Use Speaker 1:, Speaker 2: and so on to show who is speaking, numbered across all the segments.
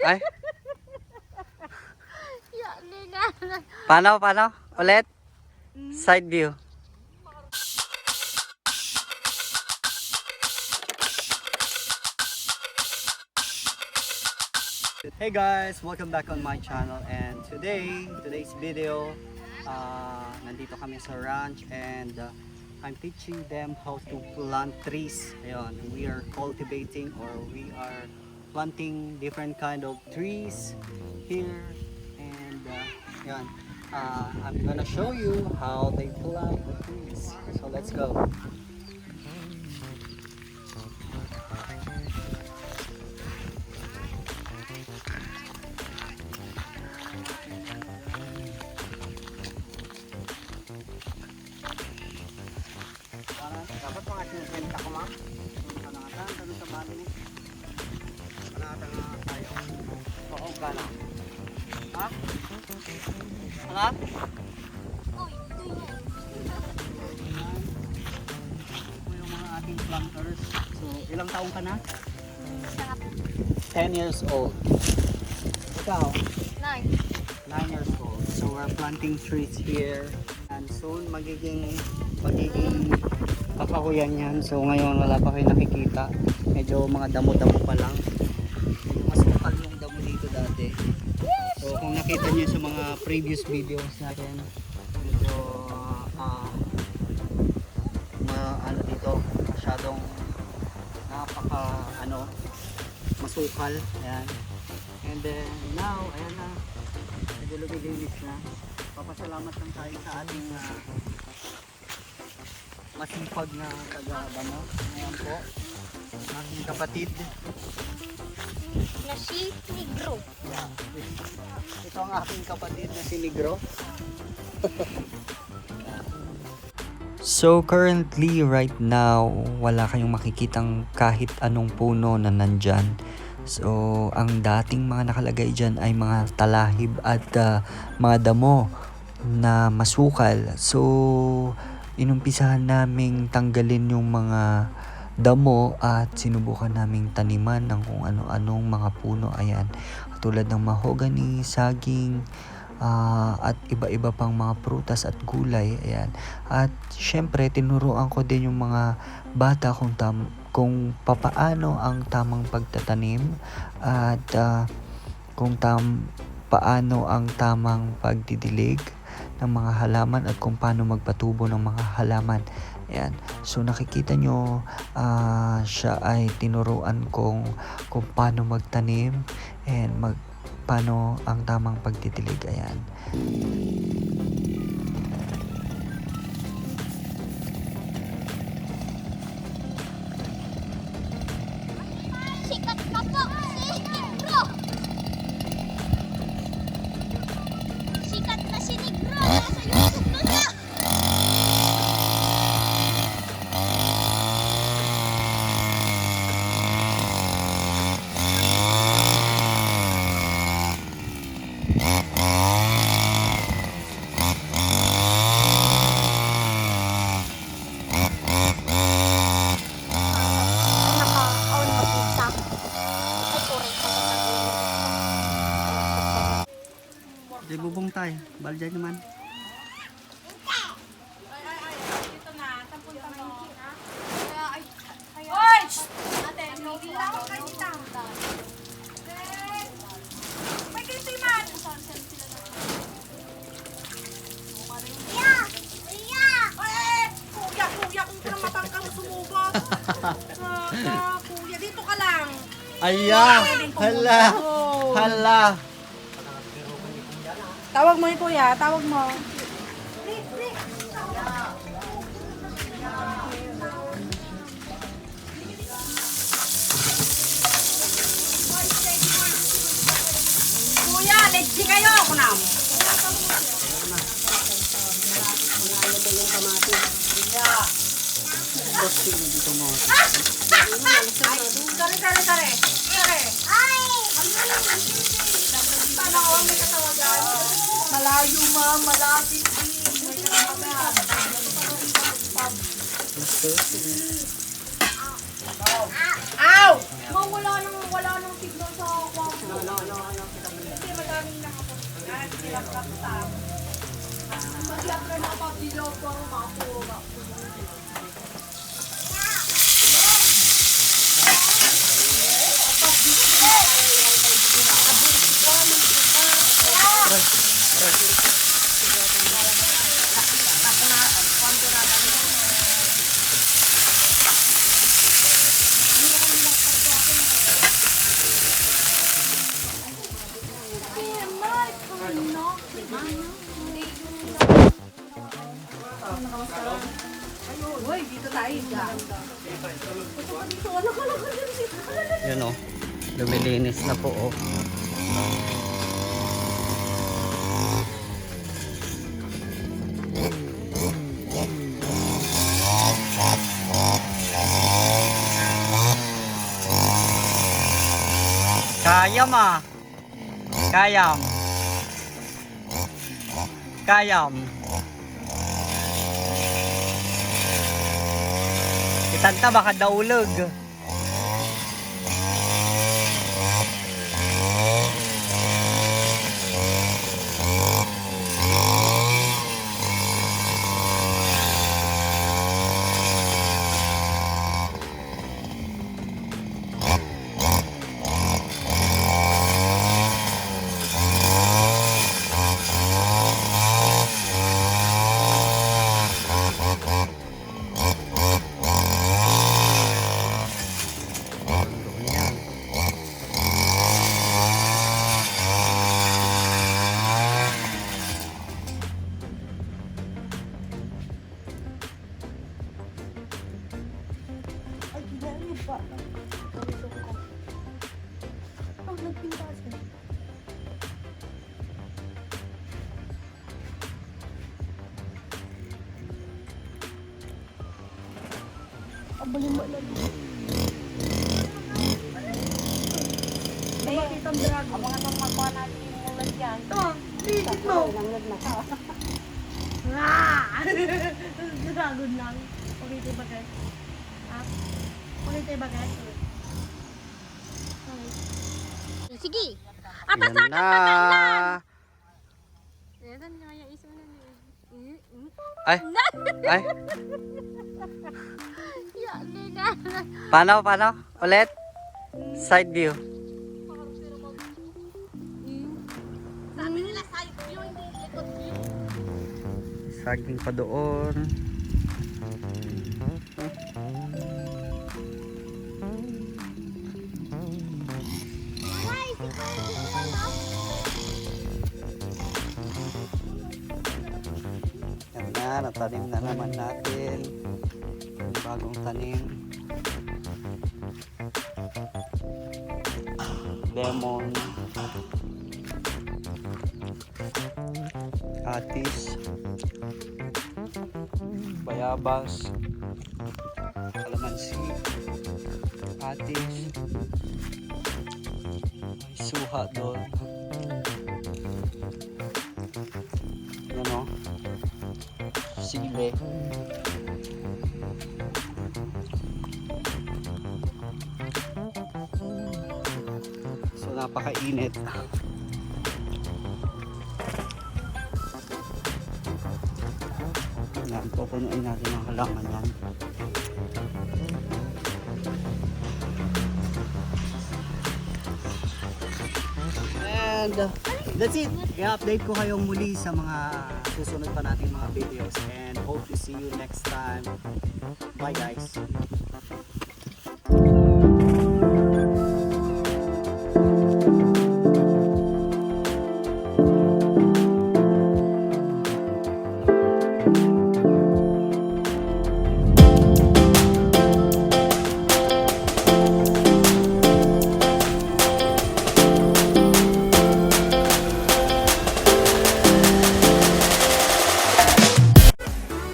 Speaker 1: Ay. Paano? Ulit? Side view. Hey guys, welcome back on my channel, and today's video, nandito kami sa ranch, and I'm teaching them how to plant trees. Ayun, we are cultivating, or we are planting different kind of trees here, and ayun, I'm gonna show you how they plant the trees. So let's go. Dapat mga sinukwenta ko, ma'am. Panangatan, tanong sa bali ni. Panangatan nga tayo. Oo, gala. Ha? Ano? Ito yung mga ating planters. So, ilang taong ka na? 10 years old. Ikaw? 9 years old. So, we're planting trees here. And soon, magiging kakahuyan yan. So ngayon wala pa kayo nakikita, medyo mga damo-damo pa lang, medyo mas makal yung damo dito dati. So kung nakita nyo sa mga previous videos natin, medyo ano dito, masyadong masukal. Ayan. And then now, ayan na, medyo lumilinis na. Papasalamat lang tayo sa ating masipag na taga-bano. Ngayon po, aking kapatid
Speaker 2: na si Negro.
Speaker 1: Yeah. Ito ang aking kapatid na si Negro. So currently, right now, wala kayong makikitang kahit anong puno na nandyan. So ang dating mga nakalagay dyan ay mga talahib at mga damo na masukal. So inumpisahan naming tanggalin yung mga damo at sinubukan naming taniman ng kung ano-anong mga puno. Ayan, katulad ng mahogany, saging, at iba-iba pang mga prutas at gulay. Ayan. At syempre tinuruan ko din yung mga bata kung papaano ang tamang pagtatanim at paano ang tamang pagdidilig ng mga halaman at kung paano magpatubo ng mga halaman. Ayan. So nakikita nyo, siya ay tinuruan kung paano magtanim and paano ang tamang pagdidilig. Ayan.
Speaker 2: Sikat na po si Negro. Sikat na si Negro. Nasa YouTube na siya.
Speaker 1: Di bubong tayo, balja naman.
Speaker 3: Dito na, tapunta mo. Hoy! Ate, migil lang kayo dito. May kintiman! Kuya, kung kinamatang kang sumubot. Kuya, dito ka lang.
Speaker 1: Aya! Hala!
Speaker 3: Tawag mo yung kuya, tawag mo. Kuya, legsi kayo, kunam. Kare. Malayo, ma'am, malapit. May karamahan. Ow! Wala nang signal sa kwarto. No. Uy, dito tayo.
Speaker 4: Yun o. Lumilinis na po o. Kayam ah. Kayam. Kayam. Kitanta baka daulog.
Speaker 3: Dragon lang. Ulitin ba guys? Ha? Ulitin ba guys?
Speaker 2: Sige.
Speaker 4: Yan
Speaker 2: Atasakan
Speaker 4: na.
Speaker 2: matanlan. Yan nga yung isa na niya.
Speaker 4: Ay. Ay.
Speaker 2: Yan na.
Speaker 4: Paano? Ulit. Side view.
Speaker 2: Sabi nila side view, hindi likod view.
Speaker 4: Saging pa doon.
Speaker 2: Ay, si Pwede.
Speaker 4: Yan na, natanim na naman natin. Yung bagong tanim. Lemon. Atis. Bayabas. Kalamansi. Atis. May suha doon. Yan o. Sile. So napakainit. Yan, pupunuin natin ang halaman yan. And that's it. I-update ko kayong muli sa mga susunod pa nating mga videos and hope to see you next time. Bye guys.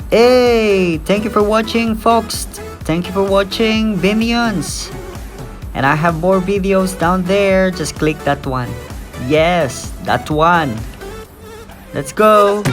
Speaker 4: Hey, thank you for watching folks. Thank you for watching Minions. And I have more videos down there. Just click that one. Yes, that one. Let's go.